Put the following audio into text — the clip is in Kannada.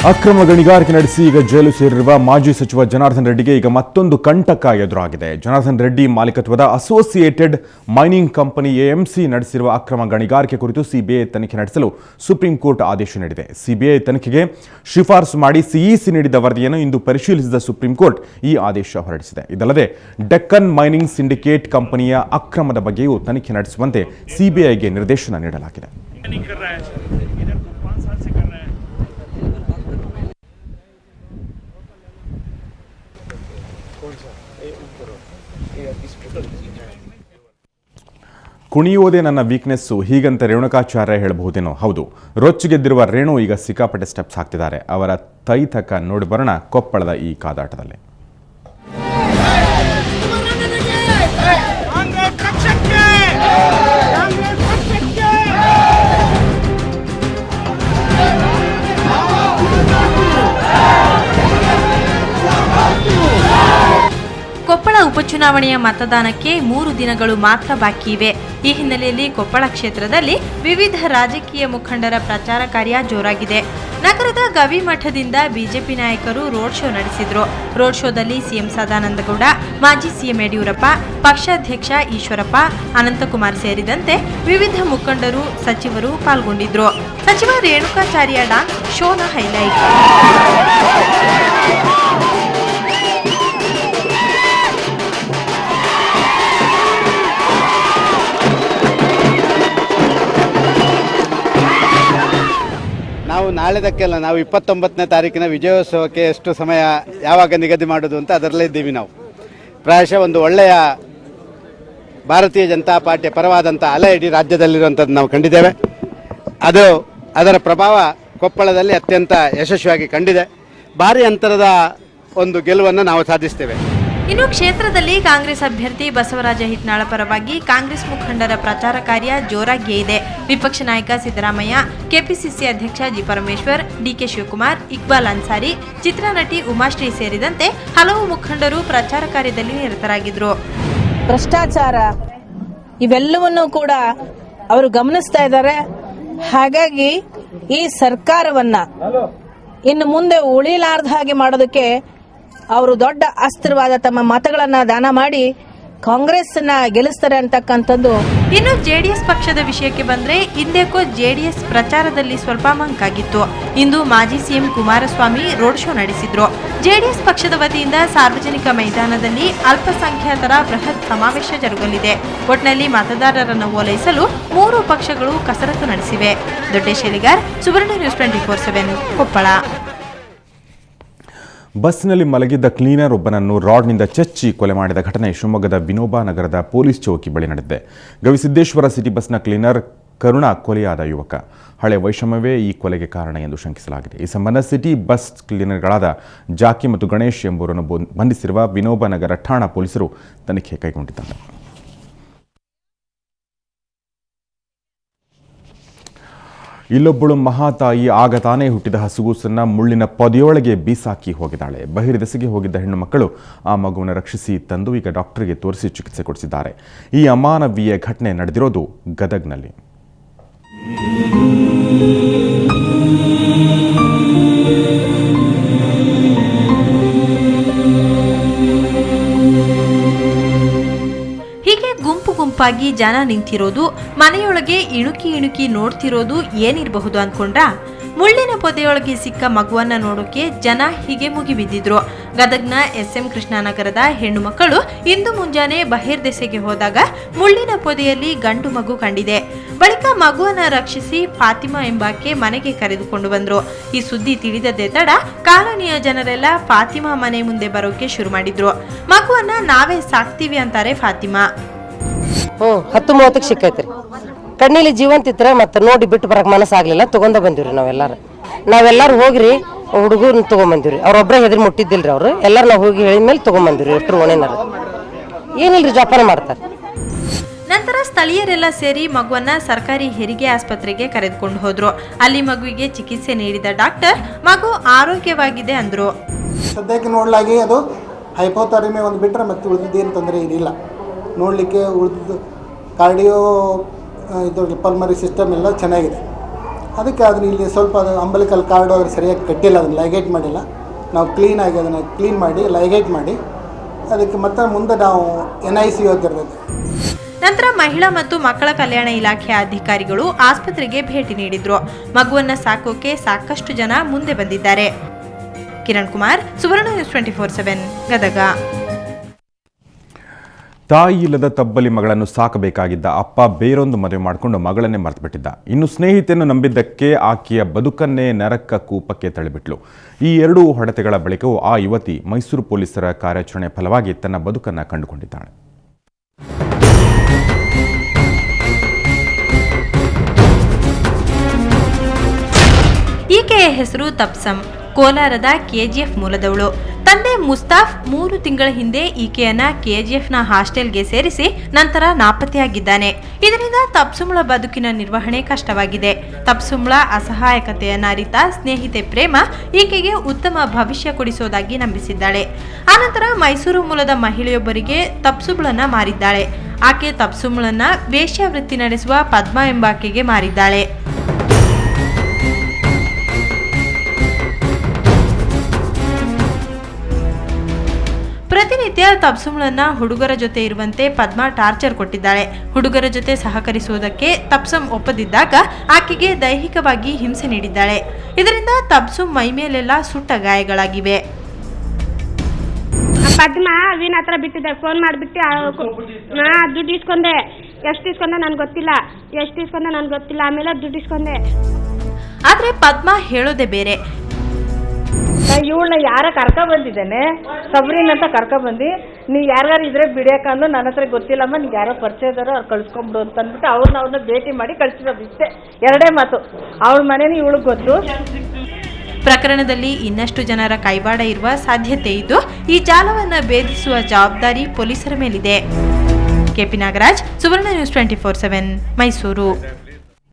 ಅಕ್ರಮ ಗಣಿಗಾರಿಕೆ ನಡೆಸಿ ಈಗ ಜೈಲು ಸೇರಿರುವ ಮಾಜಿ ಸಚಿವ ಜನಾರ್ದನ್ ರೆಡ್ಡಿಗೆ ಈಗ ಮತ್ತೊಂದು ಕಂಟಕ ಎದುರಾಗಿದೆ. ಜನಾರ್ದನ್ ರೆಡ್ಡಿ ಮಾಲೀಕತ್ವದ ಅಸೋಸಿಯೇಟೆಡ್ ಮೈನಿಂಗ್ ಕಂಪನಿ ಎಎಂಸಿ ನಡೆಸಿರುವ ಅಕ್ರಮ ಗಣಿಗಾರಿಕೆ ಕುರಿತು ಸಿಬಿಐ ತನಿಖೆ ನಡೆಸಲು ಸುಪ್ರೀಂ ಕೋರ್ಟ್ ಆದೇಶ ನೀಡಿದೆ. ಸಿಬಿಐ ತನಿಖೆಗೆ ಶಿಫಾರಸು ಮಾಡಿ ಸಿಇಸಿ ನೀಡಿದ ವರದಿಯನ್ನು ಇಂದು ಪರಿಶೀಲಿಸಿದ ಸುಪ್ರೀಂ ಕೋರ್ಟ್ ಈ ಆದೇಶ ಹೊರಡಿಸಿದೆ. ಇದಲ್ಲದೆ ಡೆಕ್ಕನ್ ಮೈನಿಂಗ್ ಸಿಂಡಿಕೇಟ್ ಕಂಪನಿಯ ಅಕ್ರಮದ ಬಗ್ಗೆಯೂ ತನಿಖೆ ನಡೆಸುವಂತೆ ಸಿಬಿಐಗೆ ನಿರ್ದೇಶನ ನೀಡಲಾಗಿದೆ. ಕುಣಿಯೋದೇ ನನ್ನ ವೀಕ್ನೆಸ್ಸು, ಹೀಗಂತ ರೇಣುಕಾಚಾರ್ಯ ಹೇಳಬಹುದೇನೋ? ಹೌದು, ರೊಚ್ಚಿಗೆದ್ದಿರುವ ರೇಣು ಈಗ ಸಿಕ್ಕಾಪಟ್ಟೆ ಸ್ಟೆಪ್ಸ್ ಹಾಕ್ತಿದ್ದಾರೆ. ಅವರ ತೈತಕ ನೋಡಿ ಬರೋಣ ಕೊಪ್ಪಳದ ಈ ಕಾದಾಟದಲ್ಲಿ. ಕೊಪ್ಪಳ ಉಪಚುನಾವಣೆಯ ಮತದಾನಕ್ಕೆ 3 ದಿನಗಳು ಮಾತ್ರ ಬಾಕಿ ಇವೆ. ಈ ಹಿನ್ನೆಲೆಯಲ್ಲಿ ಕೊಪ್ಪಳ ಕ್ಷೇತ್ರದಲ್ಲಿ ವಿವಿಧ ರಾಜಕೀಯ ಮುಖಂಡರ ಪ್ರಚಾರ ಕಾರ್ಯ ಜೋರಾಗಿದೆ. ನಗರದ ಗವಿಮಠದಿಂದ ಬಿಜೆಪಿ ನಾಯಕರು ರೋಡ್ ಶೋ ನಡೆಸಿದ್ರು. ರೋಡ್ ಶೋದಲ್ಲಿ ಸಿಎಂ ಸದಾನಂದಗೌಡ, ಮಾಜಿ ಸಿಎಂ ಯಡಿಯೂರಪ್ಪ, ಪಕ್ಷಾಧ್ಯಕ್ಷ ಈಶ್ವರಪ್ಪ, ಅನಂತಕುಮಾರ್ ಸೇರಿದಂತೆ ವಿವಿಧ ಮುಖಂಡರು, ಸಚಿವರು ಪಾಲ್ಗೊಂಡಿದ್ರು. ಸಚಿವ ರೇಣುಕಾಚಾರ್ಯ ಡಾನ್ಸ್ ಶೋನ ಹೈಲೈಟ್. ನಾವು ನಾಳೆದಕ್ಕೆಲ್ಲ ನಾವು 29ನೇ ತಾರೀಕಿನ ವಿಜಯೋತ್ಸವಕ್ಕೆ ಎಷ್ಟು ಸಮಯ ಯಾವಾಗ ನಿಗದಿ ಮಾಡೋದು ಅಂತ ಅದರಲ್ಲೇ ಇದ್ದೀವಿ. ನಾವು ಪ್ರಾಯಶಃ ಒಂದು ಒಳ್ಳೆಯ ಭಾರತೀಯ ಜನತಾ ಪಾರ್ಟಿಯ ಪರವಾದಂಥ ಅಲೆ ಇಡೀ ರಾಜ್ಯದಲ್ಲಿರುವಂಥದ್ದು ನಾವು ಕಂಡಿದ್ದೇವೆ. ಅದರ ಪ್ರಭಾವ ಕೊಪ್ಪಳದಲ್ಲಿ ಅತ್ಯಂತ ಯಶಸ್ವಿಯಾಗಿ ಕಂಡಿದೆ. ಭಾರಿ ಅಂತರದ ಒಂದು ಗೆಲುವನ್ನು ನಾವು ಸಾಧಿಸ್ತೇವೆ. ಇನ್ನು ಕ್ಷೇತ್ರದಲ್ಲಿ ಕಾಂಗ್ರೆಸ್ ಅಭ್ಯರ್ಥಿ ಬಸವರಾಜ ಹಿಟ್ನಾಳ ಪರವಾಗಿ ಕಾಂಗ್ರೆಸ್ ಮುಖಂಡರ ಪ್ರಚಾರ ಕಾರ್ಯ ಜೋರಾಗಿಯೇ ಇದೆ. ವಿಪಕ್ಷ ನಾಯಕ ಸಿದ್ದರಾಮಯ್ಯ, ಕೆಪಿಸಿಸಿ ಅಧ್ಯಕ್ಷ ಜಿ ಪರಮೇಶ್ವರ್, ಡಿಕೆ ಶಿವಕುಮಾರ್, ಇಕ್ಬಾಲ್ ಅನ್ಸಾರಿ, ಚಿತ್ರನಟಿ ಉಮಾಶ್ರೀ ಸೇರಿದಂತೆ ಹಲವು ಮುಖಂಡರು ಪ್ರಚಾರ ಕಾರ್ಯದಲ್ಲಿ ನಿರತರಾಗಿದ್ರು. ಭ್ರಷ್ಟಾಚಾರ ಇವೆಲ್ಲವನ್ನೂ ಕೂಡ ಅವರು ಗಮನಿಸ್ತಾ ಇದ್ದಾರೆ. ಹಾಗಾಗಿ ಈ ಸರ್ಕಾರವನ್ನ ಇನ್ನು ಮುಂದೆ ಉಳಿಲಾರ್ದ ಹಾಗೆ ಮಾಡೋದಕ್ಕೆ ಅವರು ದೊಡ್ಡ ಅಸ್ತ್ರವಾದ ತಮ್ಮ ಮತಗಳನ್ನ ದಾನ ಮಾಡಿ ಕಾಂಗ್ರೆಸ್ ಗೆಲ್ಲಿಸ್ತಾರೆ ಅಂತಕ್ಕಂಥದ್ದು. ಇನ್ನು ಜೆಡಿಎಸ್ ಪಕ್ಷದ ವಿಷಯಕ್ಕೆ ಬಂದ್ರೆ ಇಂದೇಕೋ ಜೆಡಿಎಸ್ ಪ್ರಚಾರದಲ್ಲಿ ಸ್ವಲ್ಪ ಮಂಕಾಗಿತ್ತು. ಇಂದು ಮಾಜಿ ಸಿಎಂ ಕುಮಾರಸ್ವಾಮಿ ರೋಡ್ ಶೋ ನಡೆಸಿದ್ರು. ಜೆಡಿಎಸ್ ಪಕ್ಷದ ವತಿಯಿಂದ ಸಾರ್ವಜನಿಕ ಮೈದಾನದಲ್ಲಿ ಅಲ್ಪಸಂಖ್ಯಾತರ ಬೃಹತ್ ಸಮಾವೇಶ ಜರುಗಲಿದೆ. ಒಟ್ನಲ್ಲಿ ಮತದಾರರನ್ನು ಓಲೈಸಲು 3 ಪಕ್ಷಗಳು ಕಸರತ್ತು ನಡೆಸಿವೆ. ದೊಡ್ಡೇಶ್ ಎಲಿಗಾರ್, ಸುವರ್ಣ ನ್ಯೂಸ್ 24/7, ಕೊಪ್ಪಳ. ಬಸ್ನಲ್ಲಿ ಮಲಗಿದ್ದ ಕ್ಲೀನರ್ ಒಬ್ಬನನ್ನು ರಾಡ್ನಿಂದ ಚಚ್ಚಿ ಕೊಲೆ ಮಾಡಿದ ಘಟನೆ ಶಿವಮೊಗ್ಗದ ವಿನೋಬ ನಗರದ ಪೊಲೀಸ್ ಚೌಕಿ ಬಳಿ ನಡೆದಿದೆ. ಗವಿಸಿದ್ದೇಶ್ವರ ಸಿಟಿ ಬಸ್ನ ಕ್ಲೀನರ್ ಕರುಣ ಕೊಲೆಯಾದ ಯುವಕ. ಹಳೆ ವೈಷಮ್ಯವೇ ಈ ಕೊಲೆಗೆ ಕಾರಣ ಎಂದು ಶಂಕಿಸಲಾಗಿದೆ. ಈ ಸಂಬಂಧ ಸಿಟಿ ಬಸ್ ಕ್ಲೀನರ್ಗಳಾದ ಜಾಕಿ ಮತ್ತು ಗಣೇಶ್ ಎಂಬುವರನ್ನು ಬಂಧಿಸಿರುವ ವಿನೋಬ ನಗರ ಠಾಣಾ ಪೊಲೀಸರು ತನಿಖೆ ಕೈಗೊಂಡಿದ್ದಾರೆ. ಇಲ್ಲೊಬ್ಬಳು ಮಹಾತಾಯಿ ಆಗ ತಾನೇ ಹುಟ್ಟಿದ ಹಸುಗೂಸನ್ನ ಮುಳ್ಳಿನ ಪೊದೆಯೊಳಗೆ ಬೀಸಾಕಿ ಹೋಗಿದ್ದಾಳೆ. ಬಹಿರ್ದೆಸೆಗೆ ಹೋಗಿದ್ದ ಹೆಣ್ಣು ಮಕ್ಕಳು ಆ ಮಗುವನ್ನು ರಕ್ಷಿಸಿ ತಂದು ಈಗ ಡಾಕ್ಟರ್ಗೆ ತೋರಿಸಿ ಚಿಕಿತ್ಸೆ ಕೊಡಿಸಿದ್ದಾರೆ. ಈ ಅಮಾನವೀಯ ಘಟನೆ ನಡೆದಿರೋದು ಗದಗ್ನಲ್ಲಿ. ಗುಂಪಾಗಿ ಜನ ನಿಂತಿರೋದು, ಮನೆಯೊಳಗೆ ಇಣುಕಿ ನೋಡ್ತಿರೋದು ಏನಿರಬಹುದು ಅನ್ಕೊಂಡ್ರ? ಮುಳ್ಳಿನ ಪೊದೆಯೊಳಗೆ ಸಿಕ್ಕ ಮಗುವನ್ನ ನೋಡೋಕೆ ಜನ ಹೀಗೆ ಮುಗಿಬಿದ್ದಿದ್ರು. ಗದಗ್ನ SM ಕೃಷ್ಣನಗರದ ಹೆಣ್ಣು ಮಕ್ಕಳು ಇಂದು ಮುಂಜಾನೆ ಬಹಿರ್ದೆಸೆಗೆ ಹೋದಾಗ ಮುಳ್ಳಿನ ಪೊದೆಯಲ್ಲಿ ಗಂಡು ಮಗು ಕಂಡಿದೆ. ಬಳಿಕ ಮಗುವನ್ನ ರಕ್ಷಿಸಿ ಫಾತಿಮಾ ಎಂಬಾಕೆ ಮನೆಗೆ ಕರೆದುಕೊಂಡು ಬಂದ್ರು. ಈ ಸುದ್ದಿ ತಿಳಿದದ್ದೇ ತಡ ಕಾಲೋನಿಯ ಜನರೆಲ್ಲ ಫಾತಿಮಾ ಮನೆ ಮುಂದೆ ಬರೋಕೆ ಶುರು ಮಾಡಿದ್ರು. ಮಗುವನ್ನ ನಾವೇ ಸಾಕ್ತೀವಿ ಅಂತಾರೆ ಫಾತಿಮಾ. 10:30ಕ್ಕೆ ಸಿಕ್ಕೈತ್ರಿ. ಕಣ್ಣಿಲಿ ಜೀವಂತ ಇದ್ರೆ ಮತ್ತೆ ನೋಡಿ ಬಿಟ್ಟು ಬರಕ್ ಮನಸ್ಸಾಗ್ಲಿಲ್ಲ, ತಗೊಂಡ ಬಂದಿವ್ರಿ. ನಾವೆಲ್ಲಾರು ಹೋಗ್ರಿ ಹುಡುಗನ್ ತಗೊಂಡ್ಬಂದಿವ್ರಿ. ಅವ್ರೊಬ್ರೇ ಹೆದರಿ ಮುಟ್ಟಿದ್ದಿಲ್ರಿ. ಅವ್ರು ಎಲ್ಲಾರು ನಾವು ಹೋಗಿ ಹೇಳಿದ್ಮೇಲೆ ತಗೊಂಡ್ಬಂದಿವ್ರಿ. ಎಷ್ಟ್ರು ಓಣೇನಾರ ಏನಿಲ್ರಿ, ಜೋಪಾನ ಮಾಡ್ತಾರೆ. ನಂತರ ಸ್ಥಳೀಯರೆಲ್ಲ ಸೇರಿ ಮಗುವನ್ನ ಸರ್ಕಾರಿ ಹೆರಿಗೆ ಆಸ್ಪತ್ರೆಗೆ ಕರೆದುಕೊಂಡು ಹೋದ್ರು. ಅಲ್ಲಿ ಮಗುವಿಗೆ ಚಿಕಿತ್ಸೆ ನೀಡಿದ ಡಾಕ್ಟರ್ ಮಗು ಆರೋಗ್ಯವಾಗಿದೆ ಅಂದ್ರು. ಸದ್ಯಕ್ಕೆ ನೋಡ್ಲಾಗಿ ಅದು ಹೈಪೋಥರ್ಮಿಯಾ ಒಂದು ಬಿಟ್ಟರೆ ಮತ್ತೆ ಉಳಿದಿದ್ದೇನು ತೊಂದರೆ ಏನಿಲ್ಲ. ನೋಡಲಿಕ್ಕೆ ಉಳಿದಿದ್ದು ಕಾರ್ಡಿಯೋ ಇದು ಪಲ್ಮರಿ ಸಿಸ್ಟಮ್ ಎಲ್ಲ ಚೆನ್ನಾಗಿದೆ. ಅದಕ್ಕೆ ಅದನ್ನ ಇಲ್ಲಿ ಸ್ವಲ್ಪ ಅದು ಅಂಬಲಿಕಲ್ ಕಾರ್ಡು ಅದ್ರ ಸರಿಯಾಗಿ ಕಟ್ಟಿಲ್ಲ, ಅದನ್ನು ಲೈಗೇಟ್ ಮಾಡಿಲ್ಲ. ನಾವು ಕ್ಲೀನಾಗಿ ಅದನ್ನು ಕ್ಲೀನ್ ಮಾಡಿ ಲೈಗೇಟ್ ಮಾಡಿ ಅದಕ್ಕೆ ಮತ್ತೆ ಮುಂದೆ ನಾವು NIC ಓದಿರ್ತದೆ. ನಂತರ ಮಹಿಳಾ ಮತ್ತು ಮಕ್ಕಳ ಕಲ್ಯಾಣ ಇಲಾಖೆಯ ಅಧಿಕಾರಿಗಳು ಆಸ್ಪತ್ರೆಗೆ ಭೇಟಿ ನೀಡಿದ್ರು. ಮಗುವನ್ನ ಸಾಕೋಕೆ ಸಾಕಷ್ಟು ಜನ ಮುಂದೆ ಬಂದಿದ್ದಾರೆ. ಕಿರಣ್ ಕುಮಾರ್, ಸುವರ್ಣ ನ್ಯೂಸ್ 24/7 ಗದಗ. ತಾಯಿ ಇಲ್ಲದ ತಬ್ಬಲಿ ಮಗಳನ್ನು ಸಾಕಬೇಕಾಗಿದ್ದ ಅಪ್ಪ ಬೇರೊಂದು ಮದುವೆ ಮಾಡಿಕೊಂಡು ಮಗಳನ್ನೇ ಮರೆತುಬಿಟ್ಟಿದ್ದ. ಇನ್ನು ಸ್ನೇಹಿತೆಯನ್ನು ನಂಬಿದ್ದಕ್ಕೆ ಆಕೆಯ ಬದುಕನ್ನೇ ನರಕ ಕೂಪಕ್ಕೆ ತಳ್ಳಿಬಿಟ್ಲು. ಈ ಎರಡೂ ಹೊಡೆತಗಳ ಬಳಿಕವೂ ಆ ಯುವತಿ ಮೈಸೂರು ಪೊಲೀಸರ ಕಾರ್ಯಾಚರಣೆ ಫಲವಾಗಿ ತನ್ನ ಬದುಕನ್ನು ಕಂಡುಕೊಂಡಿದ್ದಾಳೆ. ಈಕೆಯ ಹೆಸರು ತಪ್ಸಮ್. ಕೋಲಾರದ KGF ಮೂಲದವಳು. ತಂದೆ ಮುಸ್ತಾಫ್ 3 ತಿಂಗಳ ಹಿಂದೆ ಈಕೆಯನ್ನ KGFನ ಹಾಸ್ಟೆಲ್ಗೆ ಸೇರಿಸಿ ನಂತರ ನಾಪತ್ತೆಯಾಗಿದ್ದಾನೆ. ಇದರಿಂದ ತಪ್ಸುಮ್ಳ ಬದುಕಿನ ನಿರ್ವಹಣೆ ಕಷ್ಟವಾಗಿದೆ. ತಪ್ಸುಮ್ಳ ಅಸಹಾಯಕತೆಯನ್ನ ಅರಿತ ಸ್ನೇಹಿತೆ ಪ್ರೇಮ ಈಕೆಗೆ ಉತ್ತಮ ಭವಿಷ್ಯ ಕೊಡಿಸೋದಾಗಿ ನಂಬಿಸಿದ್ದಾಳೆ. ಆನಂತರ ಮೈಸೂರು ಮೂಲದ ಮಹಿಳೆಯೊಬ್ಬರಿಗೆ ತಪ್ಸುಮ್ಳನ್ನ ಮಾರಿದ್ದಾಳೆ. ಆಕೆ ತಪ್ಸುಮ್ಳನ್ನ ವೇಶ್ಯಾವೃತ್ತಿ ನಡೆಸುವ ಪದ್ಮಾ ಎಂಬಾಕೆಗೆ ಮಾರಿದ್ದಾಳೆ. ಪ್ರತಿನಿತ್ಯ ತಪ್ಸುಮ್ಳನ್ನ ಹುಡುಗರ ಜೊತೆ ಇರುವಂತೆ ಪದ್ಮಾ ಟಾರ್ಚರ್ ಕೊಟ್ಟಿದ್ದಾಳೆ. ಹುಡುಗರ ಜೊತೆ ಸಹಕರಿಸುವುದಕ್ಕೆ ತಪ್ಸಮ್ ಒಪ್ಪದಿದ್ದಾಗ ಆಕೆಗೆ ದೈಹಿಕವಾಗಿ ಹಿಂಸೆ ನೀಡಿದ್ದಾಳೆ. ಇದರಿಂದ ತಪ್ಸುಮ್ ಮೈಮೇಲೆಲ್ಲ ಸುಟ್ಟ ಗಾಯಗಳಾಗಿವೆ. ಪದ್ಮ ವೀನ್ ಹತ್ರ ಬಿಟ್ಟಿದ್ದೆ, ಫೋನ್ ಮಾಡಿಬಿಟ್ಟು ದುಡ್ಡು ಇಸ್ಕೊಂಡೆ. ಎಷ್ಟು ಇಸ್ಕೊಂಡೆ ನನ್ಗೆ ಗೊತ್ತಿಲ್ಲ. ಆಮೇಲೆ ದುಡ್ಡು ಇಸ್ಕೊಂಡೆ. ಆದ್ರೆ ಪದ್ಮಾ ಹೇಳೋದೇ ಬೇರೆ. ಇವಳನ್ನ ಯಾರ ಕರ್ಕ ಬಂದಿದ್ದೇನೆ, ಸಬ್ರೀನ್ ಅಂತ ಕರ್ಕ ಬಂದು, ನೀವು ಯಾರ್ಯಾರು ಇದ್ರೆ ಬಿಡಿಯಕಂದು ನನ್ನ ಹತ್ರ ಗೊತ್ತಿಲ್ಲಮ್ಮ, ನಿಂಗೆ ಯಾರೋ ಪರಿಚಯ ಇದಾರೋ ಅವ್ರು ಕಳ್ಸ್ಕೊಂಬಿಡು ಅಂತ ಅಂದ್ಬಿಟ್ಟು ಅವ್ರನ್ನ ಭೇಟಿ ಮಾಡಿ ಕಳ್ಸಿರೋದು. ಇಷ್ಟೇ, ಎರಡೇ ಮಾತು. ಅವಳ ಮನೇನು ಇವಳಿಗೆ ಗೊತ್ತು. ಪ್ರಕರಣದಲ್ಲಿ ಇನ್ನಷ್ಟು ಜನರ ಕೈವಾಡ ಇರುವ ಸಾಧ್ಯತೆ ಇದ್ದು ಈ ಜಾಲವನ್ನು ಭೇದಿಸುವ ಜವಾಬ್ದಾರಿ ಪೊಲೀಸರ ಮೇಲಿದೆ. KP ನಾಗರಾಜ್, ಸುವರ್ಣ ನ್ಯೂಸ್ 24/7 ಮೈಸೂರು.